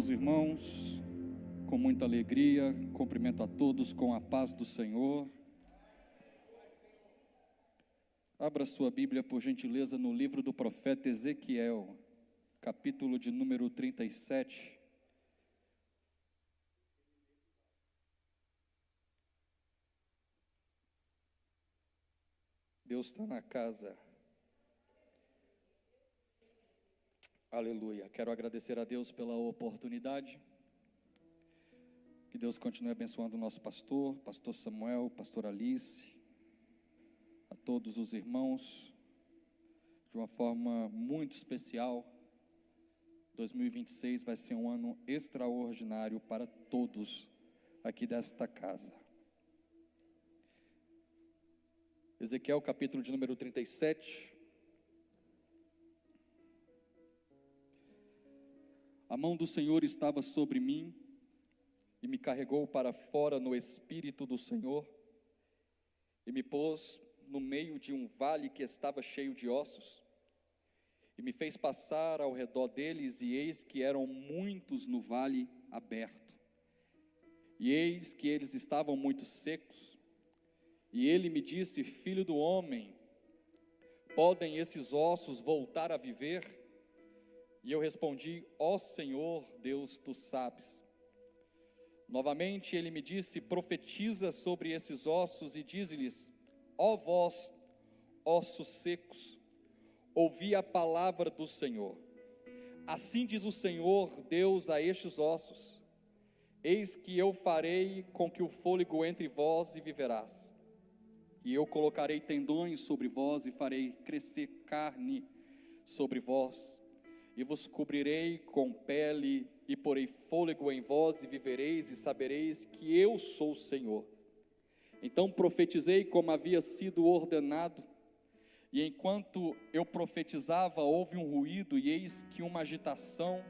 meus irmãos, com muita alegria, cumprimento a todos com a paz do Senhor. Abra sua Bíblia, por gentileza, no livro do profeta Ezequiel, capítulo de número 37. Deus está na casa. Aleluia. Quero agradecer a Deus pela oportunidade. Que Deus continue abençoando o nosso pastor Samuel, pastor Alice, a todos os irmãos, de uma forma muito especial. 2026 vai ser um ano extraordinário para todos aqui desta casa. Ezequiel, capítulo de número 37. A mão do Senhor estava sobre mim e me carregou para fora no Espírito do Senhor e me pôs no meio de um vale que estava cheio de ossos e me fez passar ao redor deles, e eis que eram muitos no vale aberto, e eis que eles estavam muito secos. E ele me disse: filho do homem, podem esses ossos voltar a viver? E eu respondi: ó Senhor Deus, tu sabes. Novamente ele me disse: profetiza sobre esses ossos e dize-lhes: ó vós, ossos secos, ouvi a palavra do Senhor. Assim diz o Senhor Deus a estes ossos: eis que eu farei com que o fôlego entre vós e viverás. E eu colocarei tendões sobre vós e farei crescer carne sobre vós. E vos cobrirei com pele, e porei fôlego em vós, e vivereis, e sabereis que eu sou o Senhor. Então profetizei como havia sido ordenado, e enquanto eu profetizava, houve um ruído, e eis que uma agitação,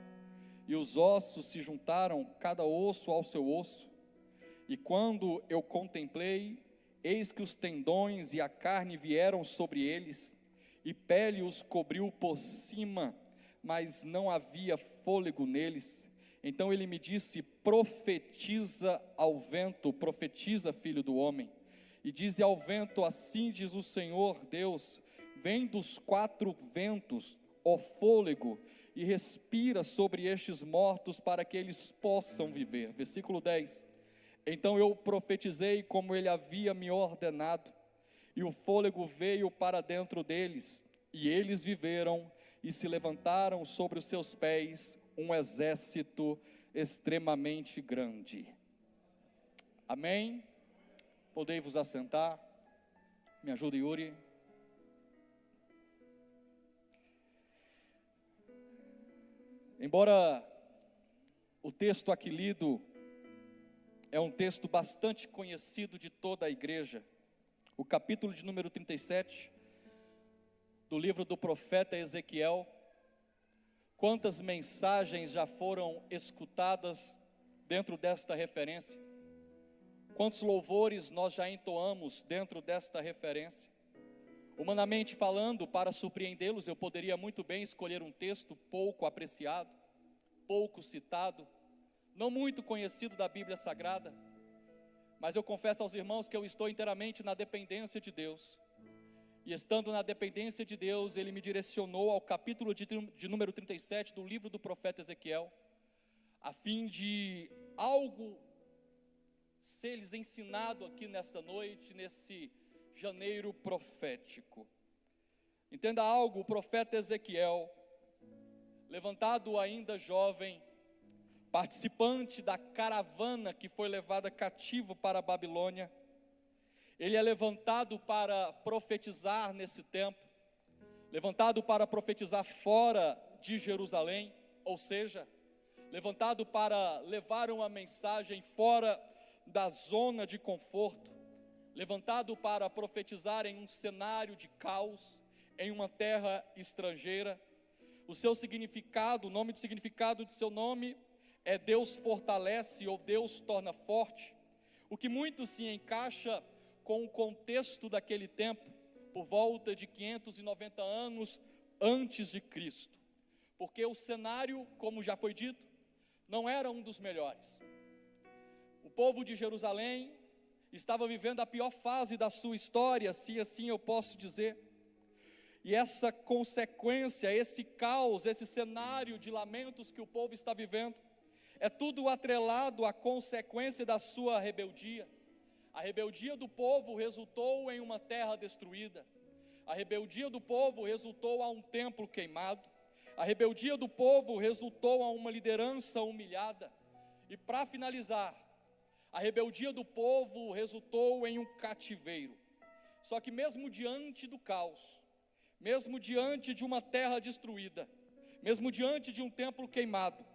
e os ossos se juntaram, cada osso ao seu osso. E quando eu contemplei, eis que os tendões e a carne vieram sobre eles, e pele os cobriu por cima, mas não havia fôlego neles. Então ele me disse: profetiza ao vento, profetiza, filho do homem, e dize ao vento: assim diz o Senhor Deus, vem dos quatro ventos, ó fôlego, e respira sobre estes mortos, para que eles possam viver. Versículo 10. Então eu profetizei como ele havia me ordenado, e o fôlego veio para dentro deles, e eles viveram, e se levantaram sobre os seus pés um exército extremamente grande. Amém? Podei vos assentar. Me ajuda, Yuri. Embora o texto aqui lido é um texto bastante conhecido de toda a igreja, o capítulo de número 37 do livro do profeta Ezequiel, quantas mensagens já foram escutadas dentro desta referência, quantos louvores nós já entoamos dentro desta referência. Humanamente falando, para surpreendê-los, eu poderia muito bem escolher um texto pouco apreciado, pouco citado, não muito conhecido da Bíblia Sagrada, mas eu confesso aos irmãos que eu estou inteiramente na dependência de Deus. E estando na dependência de Deus, Ele me direcionou ao capítulo de número 37 do livro do profeta Ezequiel, a fim de algo ser lhes ensinado aqui nesta noite, nesse janeiro profético. Entenda algo: o profeta Ezequiel, levantado ainda jovem, participante da caravana que foi levada cativo para a Babilônia, ele é levantado para profetizar nesse tempo, levantado para profetizar fora de Jerusalém, ou seja, levantado para levar uma mensagem fora da zona de conforto, levantado para profetizar em um cenário de caos, em uma terra estrangeira. O seu significado, o nome de significado de seu nome é Deus fortalece ou Deus torna forte, o que muito se encaixa com o contexto daquele tempo, por volta de 590 anos antes de Cristo, porque o cenário, como já foi dito, não era um dos melhores. O povo de Jerusalém estava vivendo a pior fase da sua história, se assim eu posso dizer. E essa consequência, esse caos, esse cenário de lamentos que o povo está vivendo, é tudo atrelado à consequência da sua rebeldia. A rebeldia do povo resultou em uma terra destruída. A rebeldia do povo resultou a um templo queimado. A rebeldia do povo resultou a uma liderança humilhada. E para finalizar, a rebeldia do povo resultou em um cativeiro. Só que mesmo diante do caos, mesmo diante de uma terra destruída, mesmo diante de um templo queimado,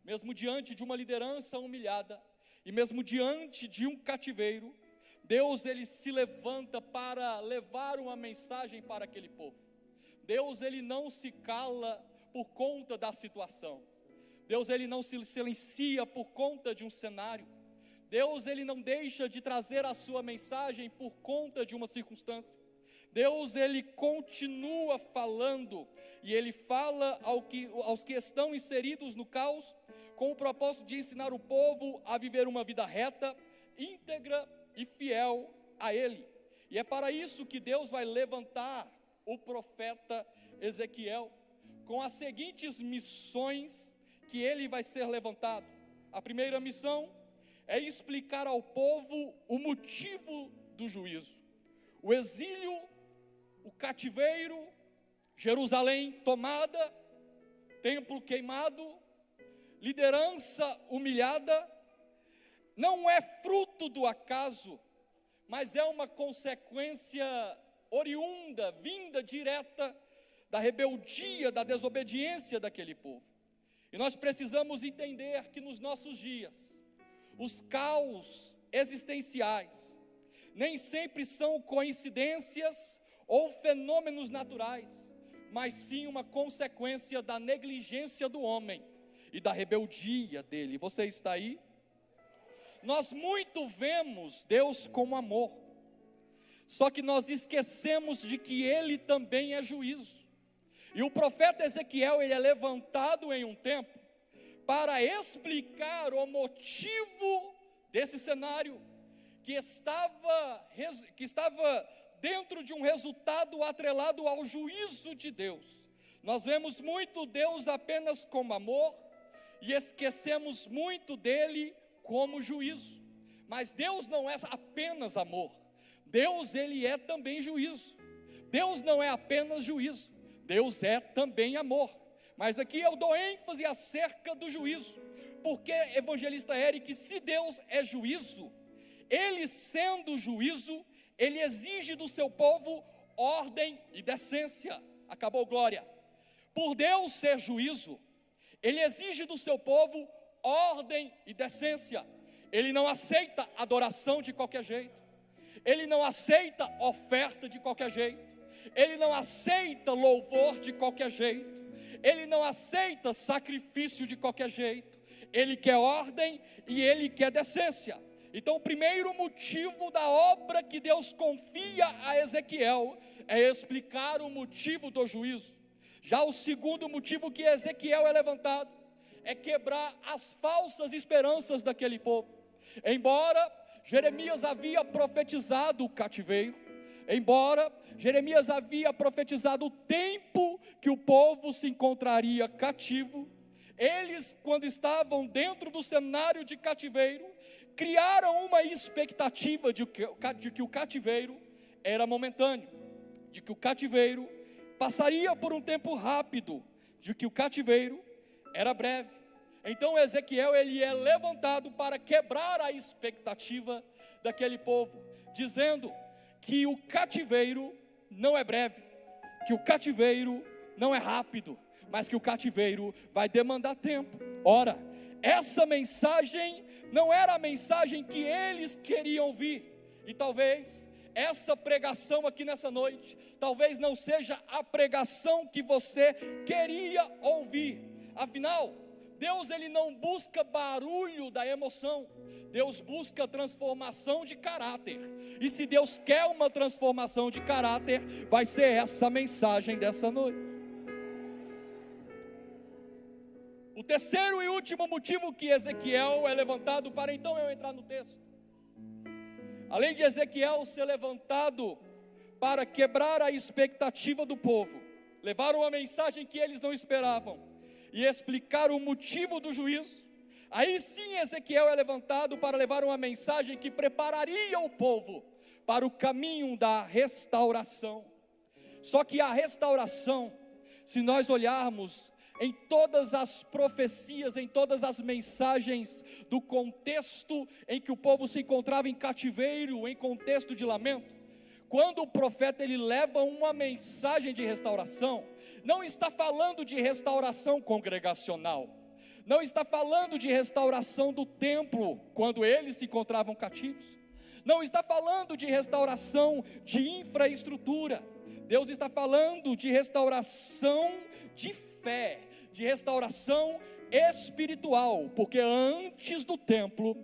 mesmo diante de uma liderança humilhada, e mesmo diante de um cativeiro, Deus ele se levanta para levar uma mensagem para aquele povo. Deus ele não se cala por conta da situação. Deus ele não se silencia por conta de um cenário. Deus ele não deixa de trazer a sua mensagem por conta de uma circunstância. Deus ele continua falando, e ele fala aos que estão inseridos no caos, com o propósito de ensinar o povo a viver uma vida reta, íntegra e fiel a ele. E é para isso que Deus vai levantar o profeta Ezequiel, com as seguintes missões que ele vai ser levantado. A primeira missão é explicar ao povo o motivo do juízo. O exílio, o cativeiro, Jerusalém tomada, templo queimado, liderança humilhada, não é fruto do acaso, mas é uma consequência oriunda, vinda direta da rebeldia, da desobediência daquele povo. E nós precisamos entender que nos nossos dias, os caos existenciais nem sempre são coincidências ou fenômenos naturais, mas sim uma consequência da negligência do homem e da rebeldia dele. Você está aí? Nós muito vemos Deus como amor, só que nós esquecemos de que Ele também é juízo. E o profeta Ezequiel, ele é levantado em um tempo para explicar o motivo desse cenário, que estava dentro de um resultado atrelado ao juízo de Deus. Nós vemos muito Deus apenas como amor, e esquecemos muito dele como juízo. Mas Deus não é apenas amor, Deus ele é também juízo. Deus não é apenas juízo, Deus é também amor. Mas aqui eu dou ênfase acerca do juízo, porque, evangelista Eric, se Deus é juízo, ele sendo juízo, ele exige do seu povo ordem e decência. Acabou, glória. Por Deus ser juízo, ele exige do seu povo ordem e decência. Ele não aceita adoração de qualquer jeito, ele não aceita oferta de qualquer jeito, ele não aceita louvor de qualquer jeito, ele não aceita sacrifício de qualquer jeito. Ele quer ordem e ele quer decência. Então o primeiro motivo da obra que Deus confia a Ezequiel é explicar o motivo do juízo. Já o segundo motivo que Ezequiel é levantado é quebrar as falsas esperanças daquele povo. Embora Jeremias havia profetizado o cativeiro, embora Jeremias havia profetizado o tempo que o povo se encontraria cativo, eles, quando estavam dentro do cenário de cativeiro, criaram uma expectativa de que o cativeiro era momentâneo, de que o cativeiro passaria por um tempo rápido, de que o cativeiro era breve. Então Ezequiel ele é levantado para quebrar a expectativa daquele povo, dizendo que o cativeiro não é breve, que o cativeiro não é rápido, mas que o cativeiro vai demandar tempo. Ora, essa mensagem não era a mensagem que eles queriam ouvir, e talvez essa pregação aqui nessa noite, talvez não seja a pregação que você queria ouvir. Afinal, Deus ele não busca barulho da emoção, Deus busca transformação de caráter. E se Deus quer uma transformação de caráter, vai ser essa mensagem dessa noite. O terceiro e último motivo que Ezequiel é levantado, para então eu entrar no texto. Além de Ezequiel ser levantado para quebrar a expectativa do povo, levar uma mensagem que eles não esperavam e explicar o motivo do juízo, aí sim Ezequiel é levantado para levar uma mensagem que prepararia o povo para o caminho da restauração. Só que a restauração, se nós olharmos em todas as profecias, em todas as mensagens do contexto em que o povo se encontrava em cativeiro, em contexto de lamento, quando o profeta ele leva uma mensagem de restauração, não está falando de restauração congregacional, não está falando de restauração do templo, quando eles se encontravam cativos, não está falando de restauração de infraestrutura. Deus está falando de restauração de fé, de restauração espiritual, porque antes do templo,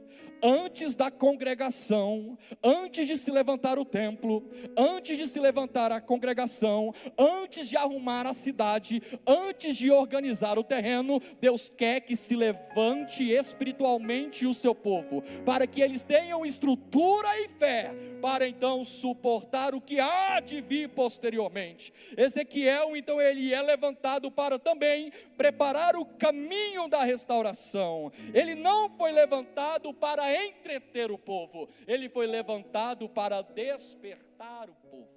antes da congregação, antes de se levantar o templo, antes de se levantar a congregação, antes de arrumar a cidade, antes de organizar o terreno, Deus quer que se levante espiritualmente o seu povo, para que eles tenham estrutura e fé, para então suportar o que há de vir posteriormente. Ezequiel então ele é levantado para também preparar o caminho da restauração. Ele não foi levantado para entreter o povo, ele foi levantado para despertar o povo.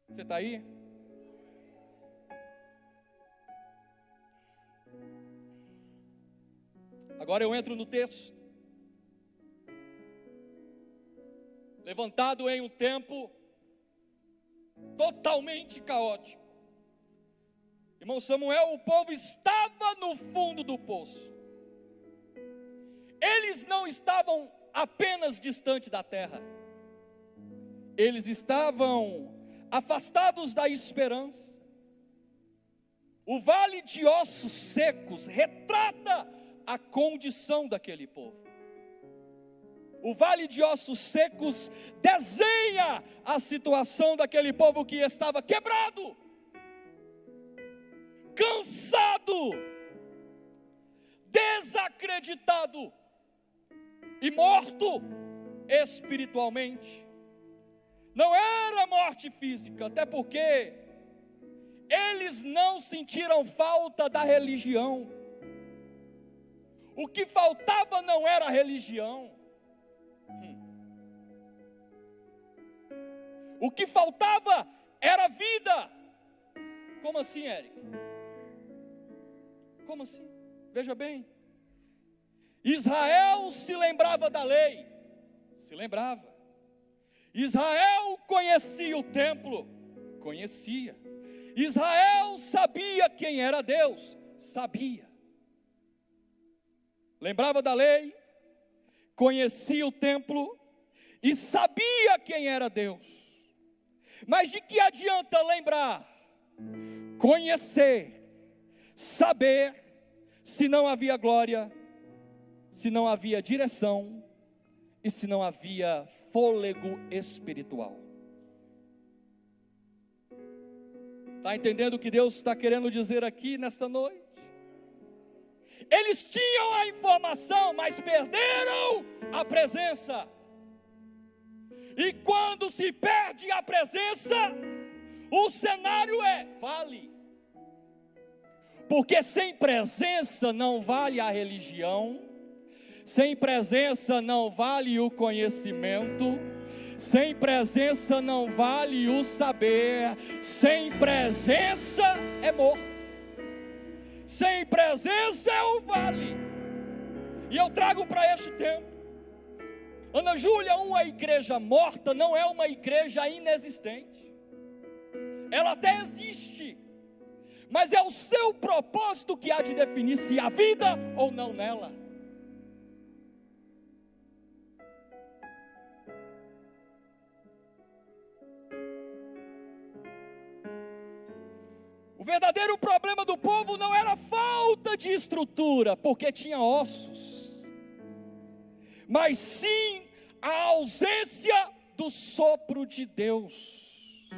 Você está aí? Agora eu entro no texto. Levantado em um tempo totalmente caótico. Irmão Samuel, o povo estava no fundo do poço. Eles não estavam apenas distante da terra, eles estavam afastados da esperança. O vale de ossos secos retrata a condição daquele povo. O vale de ossos secos desenha a situação daquele povo que estava quebrado, cansado, desacreditado e morto espiritualmente. Não era morte física, até porque eles não sentiram falta da religião. O que faltava não era a religião. O que faltava era vida. Como assim, Érico? Como assim? Veja bem. Israel se lembrava da lei. Se lembrava. Israel conhecia o templo. Conhecia. Israel sabia quem era Deus. Sabia. Lembrava da lei. Conhecia o templo. E sabia quem era Deus. Mas de que adianta lembrar, conhecer, saber, se não havia glória, se não havia direção e se não havia fôlego espiritual? Está entendendo o que Deus está querendo dizer aqui nesta noite? Eles tinham a informação, mas perderam a presença. E quando se perde a presença, o cenário é vale. Porque sem presença não vale a religião, sem presença não vale o conhecimento, sem presença não vale o saber, sem presença é morto, sem presença é o vale. E eu trago para este tempo, Ana Júlia, uma igreja morta não é uma igreja inexistente. Ela até existe, mas é o seu propósito que há de definir se há vida ou não nela. O verdadeiro problema do povo não era a falta de estrutura, porque tinha ossos, mas sim a ausência do sopro de Deus.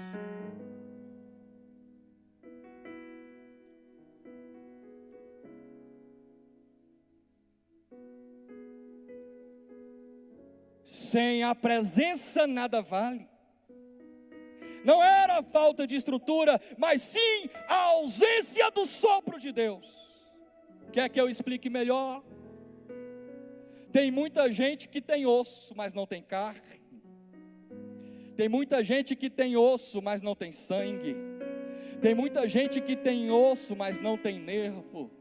sem a presença nada vale. Não era a falta de estrutura, mas sim a ausência do sopro de Deus. Quer que eu explique melhor? Tem muita gente que tem osso, mas não tem carne. Tem muita gente que tem osso, mas não tem sangue. Tem muita gente que tem osso, mas não tem nervo.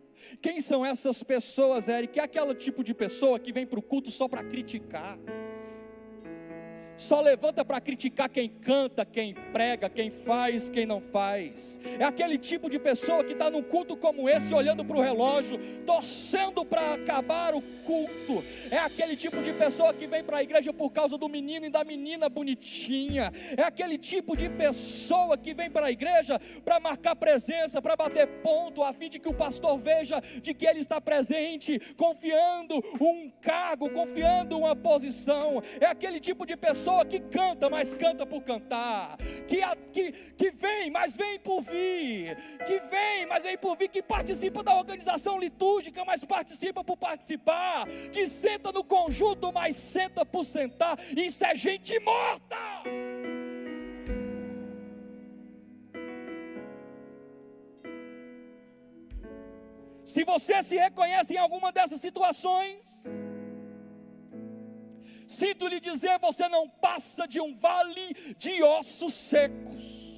Quem são essas pessoas, Eric? É aquele tipo de pessoa que vem para o culto só para criticar. Só levanta para criticar quem canta, quem prega, quem faz, quem não faz. É aquele tipo de pessoa que está num culto como esse, olhando para o relógio, torcendo para acabar o culto. É aquele tipo de pessoa que vem para a igreja por causa do menino e da menina bonitinha. É aquele tipo de pessoa que vem para a igreja para marcar presença, para bater ponto, a fim de que o pastor veja de que ele está presente, confiando um cargo, confiando uma posição. É aquele tipo de pessoa que canta, mas canta por cantar, que vem, mas vem por vir, que vem, mas vem por vir, que participa da organização litúrgica, mas participa por participar, que senta no conjunto, mas senta por sentar. Isso é gente morta. Se você se reconhece em alguma dessas situações, sinto lhe dizer, você não passa de um vale de ossos secos.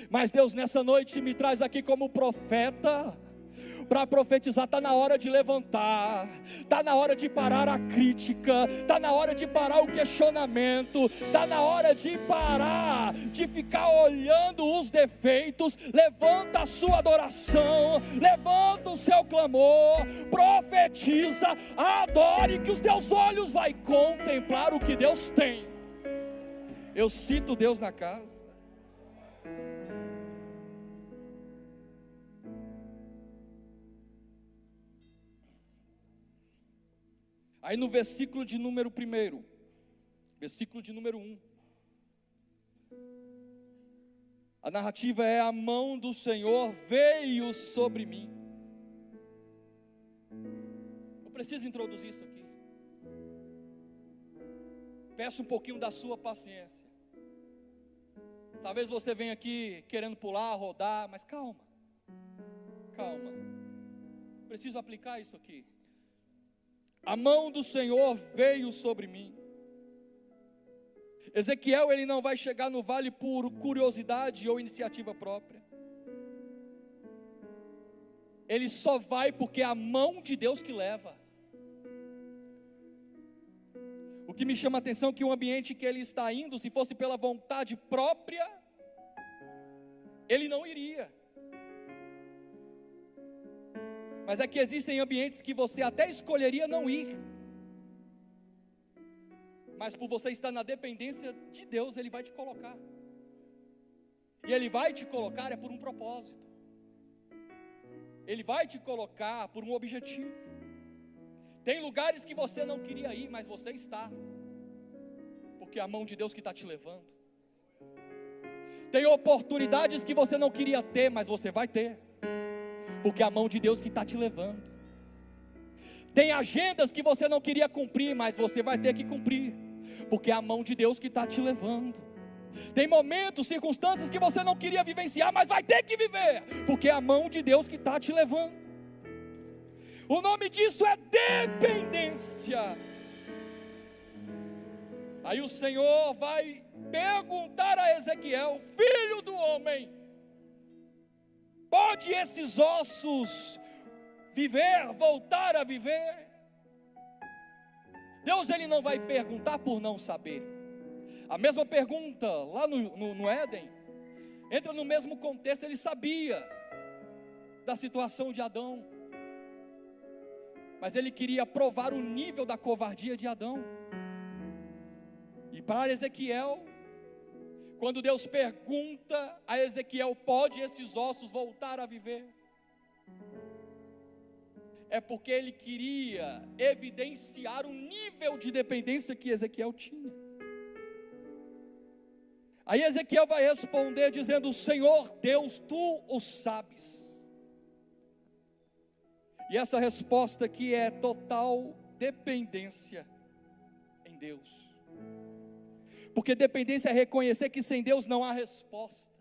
Mas Deus nessa noite me traz aqui como profeta, para profetizar. Está na hora de levantar, está na hora de parar a crítica, está na hora de parar o questionamento, está na hora de parar de ficar olhando os defeitos. Levanta a sua adoração, levanta o seu clamor, profetiza, adore, que os teus olhos vai contemplar o que Deus tem. Eu sinto Deus na casa. Aí no versículo de número 1, versículo de número 1, a narrativa é: a mão do Senhor veio sobre mim. Eu preciso introduzir isso aqui. Peço um pouquinho da sua paciência. Talvez você venha aqui querendo pular, rodar, mas calma, calma. Preciso aplicar isso aqui. A mão do Senhor veio sobre mim. Ezequiel, ele não vai chegar no vale por curiosidade ou iniciativa própria. Ele só vai porque é a mão de Deus que leva. O que me chama a atenção é que o ambiente que ele está indo, se fosse pela vontade própria, ele não iria. Mas é que existem ambientes que você até escolheria não ir, mas por você estar na dependência de Deus, Ele vai te colocar. E Ele vai te colocar por um propósito. Ele vai te colocar por um objetivo. Tem lugares que você não queria ir, mas você está, porque é a mão de Deus que está te levando. Tem oportunidades que você não queria ter, mas você vai ter, porque é a mão de Deus que está te levando. Tem agendas que você não queria cumprir, mas você vai ter que cumprir, porque é a mão de Deus que está te levando. Tem momentos, circunstâncias que você não queria vivenciar, mas vai ter que viver, porque é a mão de Deus que está te levando. O nome disso é dependência. Aí o Senhor vai perguntar a Ezequiel: filho do homem, pode esses ossos viver, voltar a viver? Deus, ele não vai perguntar por não saber. A mesma pergunta lá no Éden entra no mesmo contexto. Ele sabia da situação de Adão, mas ele queria provar o nível da covardia de Adão. E para Ezequiel, quando Deus pergunta a Ezequiel: pode esses ossos voltar a viver? É porque ele queria evidenciar o nível de dependência que Ezequiel tinha. Aí Ezequiel vai responder dizendo: Senhor Deus, tu o sabes. E essa resposta aqui é total dependência. Deus. Porque dependência é reconhecer que sem Deus não há resposta.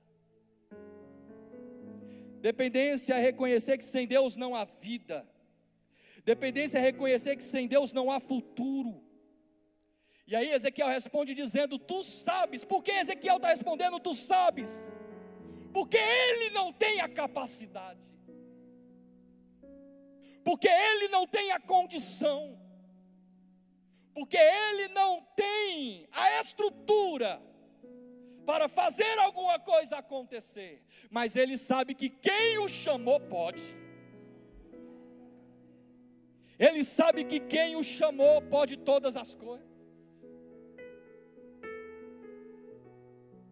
Dependência é reconhecer que sem Deus não há vida. Dependência é reconhecer que sem Deus não há futuro. E aí Ezequiel responde dizendo: tu sabes. Por que Ezequiel está respondendo tu sabes? Porque ele não tem a capacidade. Porque ele não tem a condição. Porque ele não tem a estrutura para fazer alguma coisa acontecer. Mas ele sabe que quem o chamou pode. Ele sabe que quem o chamou pode todas as coisas.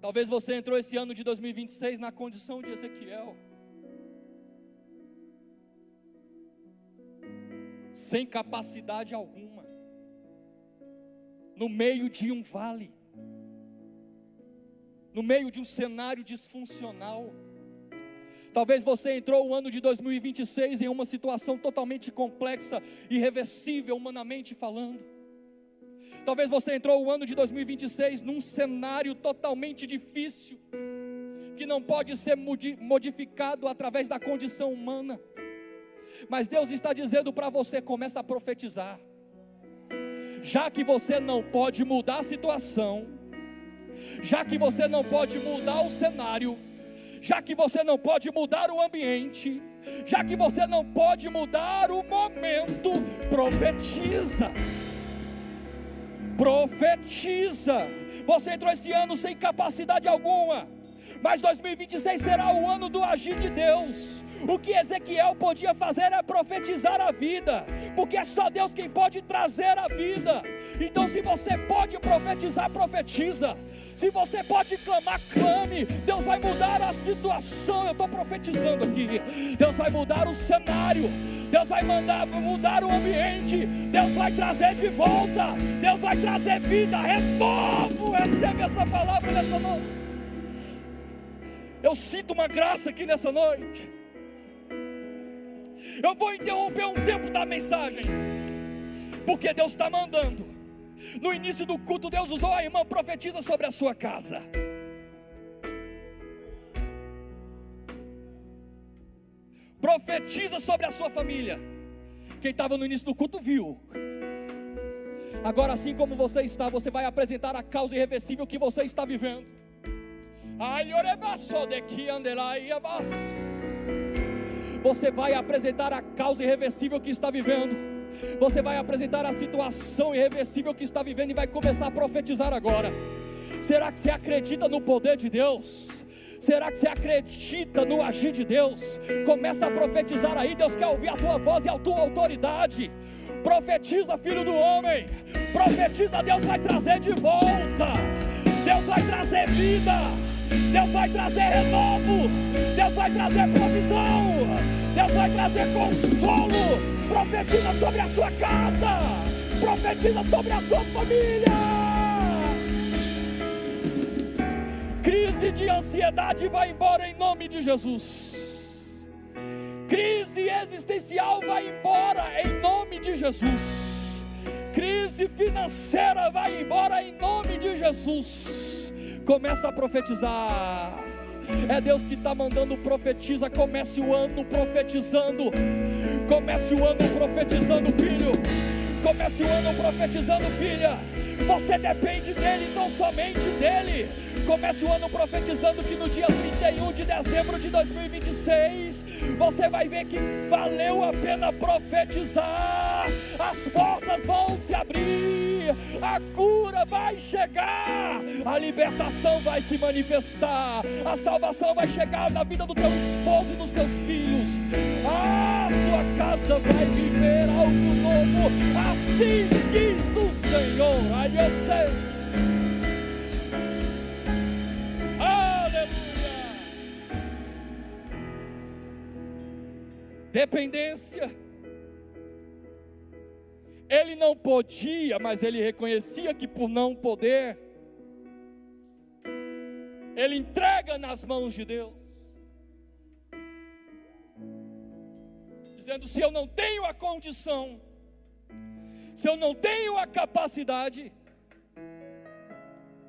Talvez você entrou esse ano de 2026 na condição de Ezequiel, sem capacidade alguma, no meio de um vale, no meio de um cenário disfuncional. Talvez você entrou o ano de 2026 em uma situação totalmente complexa, irreversível, humanamente falando. Talvez você entrou o ano de 2026 num cenário totalmente difícil, que não pode ser modificado através da condição humana. Mas Deus está dizendo para você: começa a profetizar. Já que você não pode mudar a situação, já que você não pode mudar o cenário, já que você não pode mudar o ambiente, já que você não pode mudar o momento, profetiza. Profetiza. Você entrou esse ano sem capacidade alguma, mas 2026 será o ano do agir de Deus. O que Ezequiel podia fazer é profetizar a vida, porque é só Deus quem pode trazer a vida. Então, se você pode profetizar, profetiza. Se você pode clamar, clame. Deus vai mudar a situação. Eu estou profetizando aqui. Deus vai mudar o cenário. Deus vai mudar o ambiente. Deus vai trazer de volta. Deus vai trazer vida, renovo. Recebe essa palavra nessa noite. Eu sinto uma graça aqui nessa noite. Eu vou interromper um tempo da mensagem, porque Deus está mandando. No início do culto, Deus usou a irmã: profetiza sobre a sua casa. Profetiza sobre a sua família. Quem estava no início do culto viu. Agora, assim como você está, você vai apresentar a causa irreversível que você está vivendo. Você vai apresentar a causa irreversível que está vivendo. Você vai apresentar a situação irreversível que está vivendo e vai começar a profetizar agora. Será que você acredita no poder de Deus? Será que você acredita no agir de Deus? Começa a profetizar aí. Deus quer ouvir a tua voz e a tua autoridade. Profetiza, filho do homem. Profetiza, Deus vai trazer de volta. Deus vai trazer vida. Deus vai trazer renovo. Deus vai trazer provisão. Deus vai trazer consolo. Profetiza sobre a sua casa. Profetiza sobre a sua família. Crise de ansiedade vai embora em nome de Jesus. Crise existencial vai embora em nome de Jesus. Crise financeira vai embora em nome de Jesus. Começa a profetizar. É Deus que está mandando. Profetiza. Comece o ano profetizando. Comece o ano profetizando, filho. Comece o ano profetizando, filha. Você depende dele, então somente dele. Comece o ano profetizando que no dia 31 de dezembro de 2026 você vai ver que valeu a pena profetizar. As portas vão se abrir, a cura vai chegar, a libertação vai se manifestar, a salvação vai chegar na vida do teu esposo e dos teus filhos. A sua casa vai viver algo novo, assim diz o Senhor. Ai, eu sei. Dependência. Ele não podia, mas ele reconhecia que por não poder, ele entrega nas mãos de Deus, dizendo: se eu não tenho a condição, se eu não tenho a capacidade,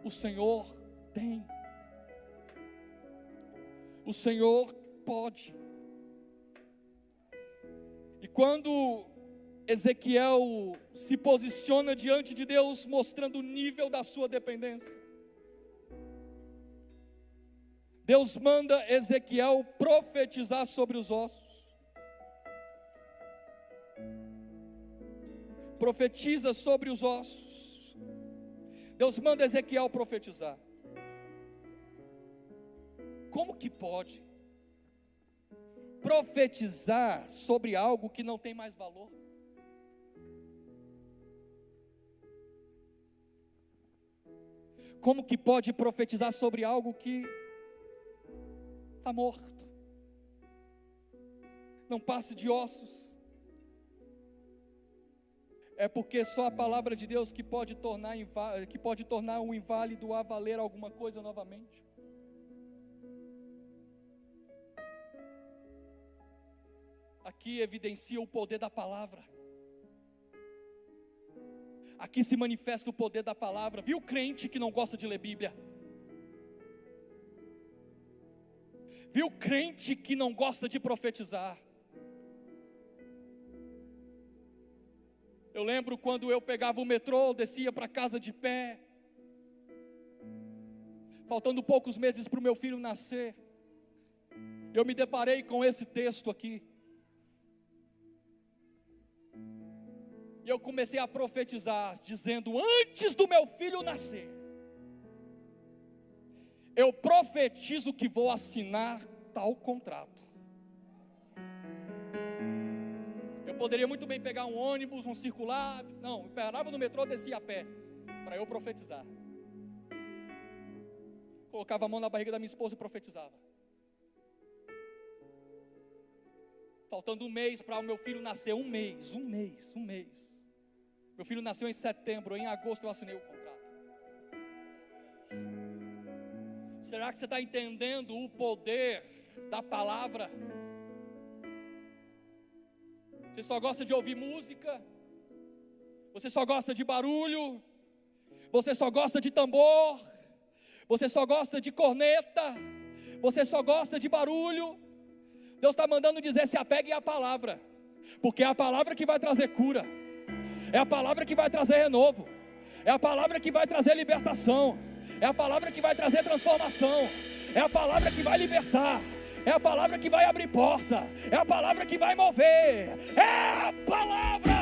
o Senhor tem. O Senhor pode. E quando Ezequiel se posiciona diante de Deus, mostrando o nível da sua dependência, Deus manda Ezequiel profetizar sobre os ossos. Profetiza sobre os ossos. Deus manda Ezequiel profetizar. Como que pode profetizar sobre algo que não tem mais valor? Como que pode profetizar sobre algo que está morto, não passe de ossos? É porque só a palavra de Deus que pode tornar o inválido a valer alguma coisa novamente. Aqui evidencia o poder da palavra. Aqui se manifesta o poder da palavra. Viu crente que não gosta de ler Bíblia? Viu crente que não gosta de profetizar? Eu lembro quando eu pegava o metrô, descia para casa de pé, faltando poucos meses para o meu filho nascer, eu me deparei com esse texto aqui, e eu comecei a profetizar, dizendo: antes do meu filho nascer, eu profetizo que vou assinar tal contrato. Eu poderia muito bem pegar um ônibus, um circular, não, eu parava no metrô, descia a pé, para eu profetizar. Colocava a mão na barriga da minha esposa e profetizava. Faltando um mês para o meu filho nascer, um mês. Meu filho nasceu em setembro, em agosto eu assinei o contrato. Será que você está entendendo o poder da palavra? Você só gosta de ouvir música, você só gosta de barulho, você só gosta de tambor, você só gosta de corneta, você só gosta de barulho. Deus está mandando dizer: se apegue à palavra, porque é a palavra que vai trazer cura, é a palavra que vai trazer renovo, é a palavra que vai trazer libertação, é a palavra que vai trazer transformação, é a palavra que vai libertar, é a palavra que vai abrir porta, é a palavra que vai mover, é a palavra.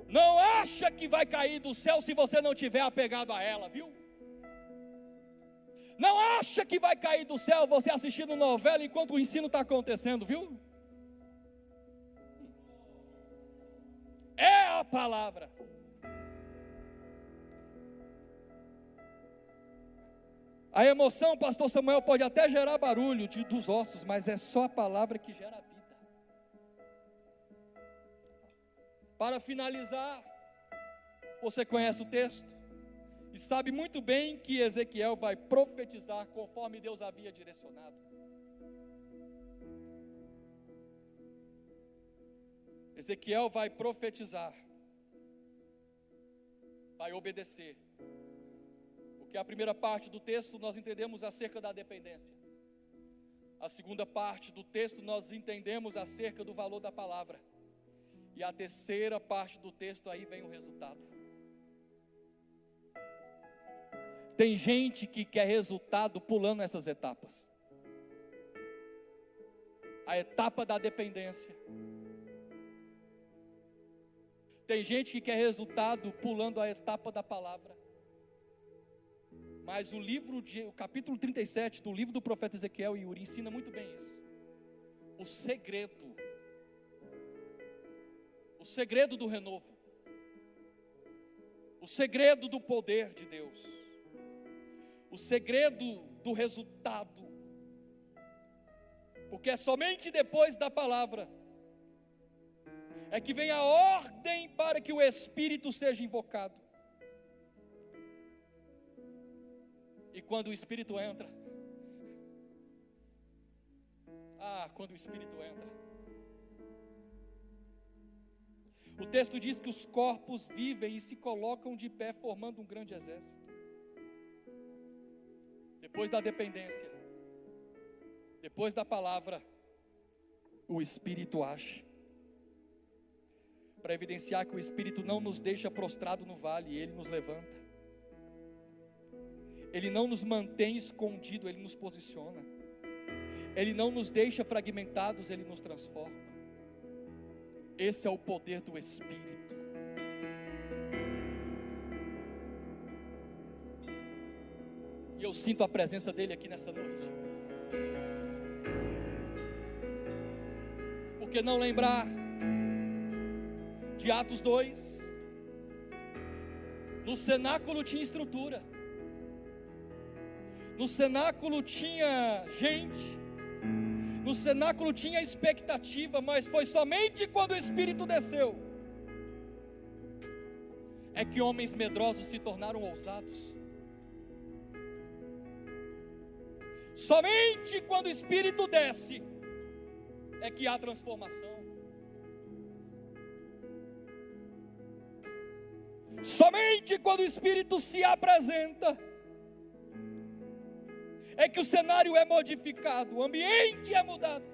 Não acha que vai cair do céu se você não tiver apegado a ela, viu? Não acha que vai cair do céu você assistindo novela enquanto o ensino está acontecendo, viu? É a palavra. A emoção, pastor Samuel, pode até gerar barulho dos ossos, mas é só a palavra que gera vida. Para finalizar, você conhece o texto e sabe muito bem que Ezequiel vai profetizar conforme Deus havia direcionado. Ezequiel vai profetizar, vai obedecer. Porque a primeira parte do texto nós entendemos acerca da dependência. A segunda parte do texto nós entendemos acerca do valor da palavra. E a terceira parte do texto, aí vem o resultado. Tem gente que quer resultado pulando essas etapas. A etapa da dependência. Tem gente que quer resultado pulando a etapa da palavra. Mas o capítulo 37 do livro do profeta Ezequiel e Yuri ensina muito bem isso. O segredo do renovo, o segredo do poder de Deus, o segredo do resultado, porque é somente depois da palavra é que vem a ordem para que o Espírito seja invocado. E quando o Espírito entra, quando o Espírito entra, O texto diz que os corpos vivem e se colocam de pé, formando um grande exército. Depois da dependência, depois da palavra, o Espírito age. Para evidenciar que o Espírito não nos deixa prostrado no vale, Ele nos levanta. Ele não nos mantém escondido, Ele nos posiciona. Ele não nos deixa fragmentados, Ele nos transforma. Esse é o poder do Espírito. E eu sinto a presença dEle aqui nessa noite. Por que não lembrar de Atos 2? No cenáculo tinha estrutura, no cenáculo tinha gente, no cenáculo tinha expectativa, mas foi somente quando o Espírito desceu é que homens medrosos se tornaram ousados. Somente quando o Espírito desce é que há transformação. Somente quando o Espírito se apresenta é que o cenário é modificado, o ambiente é mudado.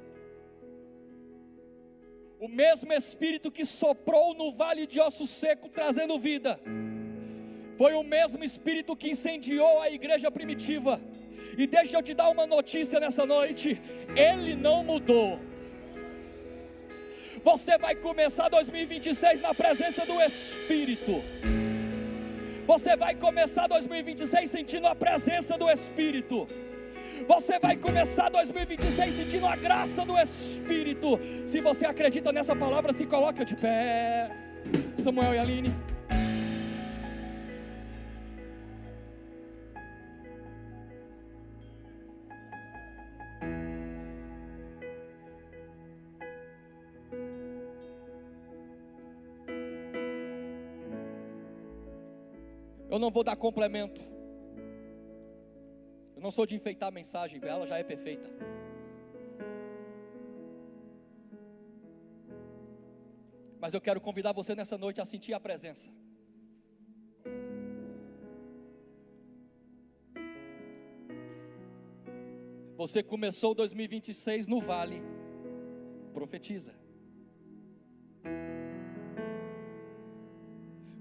O mesmo Espírito que soprou no vale de osso seco trazendo vida, foi o mesmo Espírito que incendiou a igreja primitiva. E deixa eu te dar uma notícia nessa noite: Ele não mudou. Você vai começar 2026 na presença do Espírito. Você vai começar 2026 sentindo a presença do Espírito. Você vai começar 2026 sentindo a graça do Espírito. Se você acredita nessa palavra, se coloca de pé. Samuel e Aline. Eu não vou dar complemento. Eu não sou de enfeitar a mensagem, ela já é perfeita. Mas eu quero convidar você nessa noite a sentir a presença. Você começou 2026 no vale, profetiza.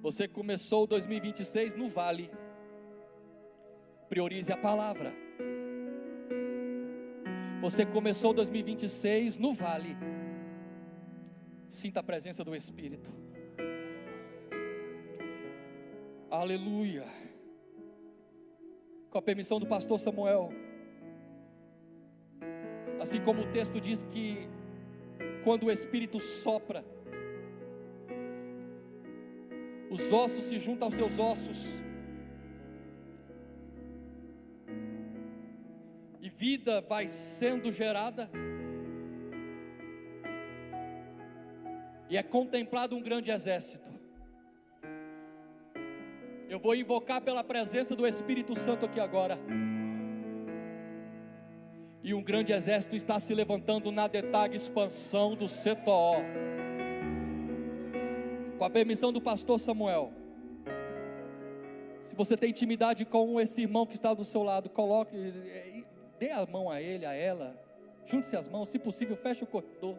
Você começou 2026 no vale, priorize a palavra. Você começou 2026 no vale, sinta a presença do Espírito. Aleluia. Com a permissão do pastor Samuel, assim como o texto diz que quando o Espírito sopra, os ossos se juntam aos seus ossos, e vida vai sendo gerada, e é contemplado um grande exército. Eu vou invocar pela presença do Espírito Santo aqui agora, e um grande exército está se levantando na Detag Expansão do CTO. Com a permissão do pastor Samuel, se você tem intimidade com esse irmão que está do seu lado, coloque, dê a mão a ele, a ela, junte-se as mãos, se possível feche o corredor.